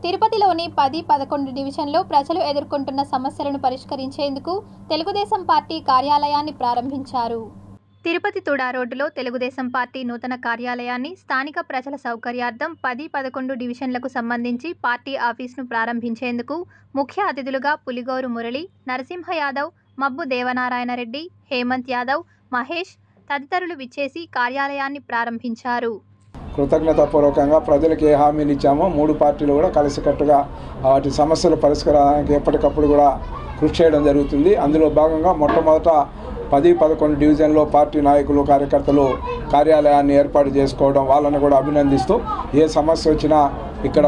తిరుపతిలోని 10-11 డివిజన్లో ప్రజలు ఎదుర్కొంటున్న సమస్యలను పరిష్కరించేందుకు తెలుగుదేశం పార్టీ కార్యాలయాన్ని ప్రారంభించారు. తిరుపతి తుడా రోడ్డులో తెలుగుదేశం పార్టీ నూతన కార్యాలయాన్ని స్థానిక ప్రజల సౌకర్యార్థం 10-11 డివిజన్లకు సంబంధించి పార్టీ ఆఫీసును ప్రారంభించేందుకు ముఖ్య అతిథులుగా పులిగోరు మురళి, నరసింహ యాదవ్, మబ్బు దేవనారాయణ రెడ్డి, హేమంత్ యాదవ్, మహేష్ తదితరులు విచ్చేసి కార్యాలయాన్ని ప్రారంభించారు. కృతజ్ఞతాపూర్వకంగా ప్రజలకు ఏ హామీలు ఇచ్చామో మూడు పార్టీలు కూడా కలిసికట్టుగా వాటి సమస్యల పరిష్కారానికి ఎప్పటికప్పుడు కూడా కృషి చేయడం జరుగుతుంది. అందులో భాగంగా మొట్టమొదట 10-11 డివిజన్లో పార్టీ నాయకులు కార్యకర్తలు కార్యాలయాన్ని ఏర్పాటు చేసుకోవడం, వాళ్ళని కూడా అభినందిస్తూ ఏ సమస్య వచ్చినా ఇక్కడ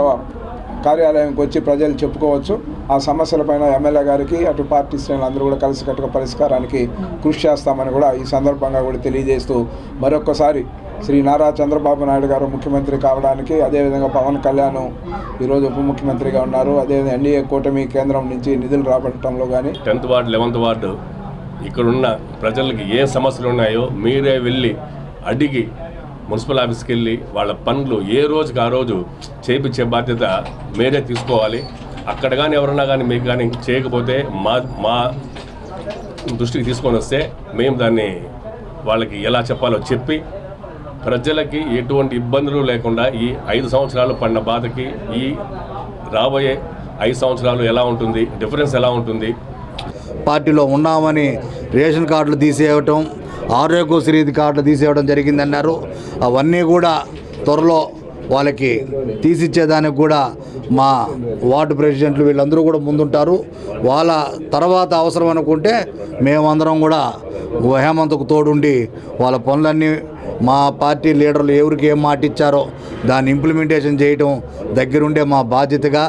కార్యాలయంకి వచ్చి ప్రజలు చెప్పుకోవచ్చు. ఆ సమస్యలపైన ఎమ్మెల్యే గారికి అటు పార్టీ శ్రేణులు అందరూ కూడా కలిసికట్టుగా పరిష్కారానికి కృషి చేస్తామని కూడా ఈ సందర్భంగా కూడా తెలియజేస్తూ మరొకసారి శ్రీ నారా చంద్రబాబు నాయుడు గారు ముఖ్యమంత్రి కావడానికి, అదేవిధంగా పవన్ కళ్యాణ్ ఈరోజు ఉప ముఖ్యమంత్రిగా ఉన్నారు, అదేవిధంగా ఎన్డీఏ కూటమి కేంద్రం నుంచి నిధులు రాబట్టడంలో కానీ 10th వార్డు 11th వార్డు ఇక్కడున్న ప్రజలకి ఏ సమస్యలు ఉన్నాయో మీరే వెళ్ళి అడిగి మున్సిపల్ ఆఫీస్కి వెళ్ళి వాళ్ళ పనులు ఏ రోజుకి ఆ రోజు చేయించే బాధ్యత మీరే తీసుకోవాలి. అక్కడ కానీ ఎవరన్నా కానీ మీకు కానీ చేయకపోతే మా దృష్టికి తీసుకొని వస్తే మేము దాన్ని వాళ్ళకి ఎలా చెప్పాలో చెప్పి ప్రజలకి ఎటువంటి ఇబ్బందులు లేకుండా ఈ 5 సంవత్సరాలు పడిన బాధకి ఈ రాబోయే 5 సంవత్సరాలు ఎలా ఉంటుంది, డిఫరెన్స్ ఎలా ఉంటుంది. పార్టీలో ఉన్నామని రేషన్ కార్డులు తీసేయటం, ఆరోగ్యశ్రీ కార్డులు తీసేయడం జరిగిందన్నారు. అవన్నీ కూడా త్వరలో వాళ్ళకి తీసిచ్చేదానికి కూడా మా వార్డు ప్రెసిడెంట్లు వీళ్ళందరూ కూడా ముందుంటారు. వాళ్ళ తర్వాత అవసరం అనుకుంటే మేమందరం కూడా హేమంత్కు తోడుండి వాళ్ళ పనులన్నీ మా పార్టీ లీడర్లు ఎవరికి ఏం మాట ఇచ్చారో దాన్ని ఇంప్లిమెంటేషన్ చేయడం దగ్గరుండే మా బాధ్యతగా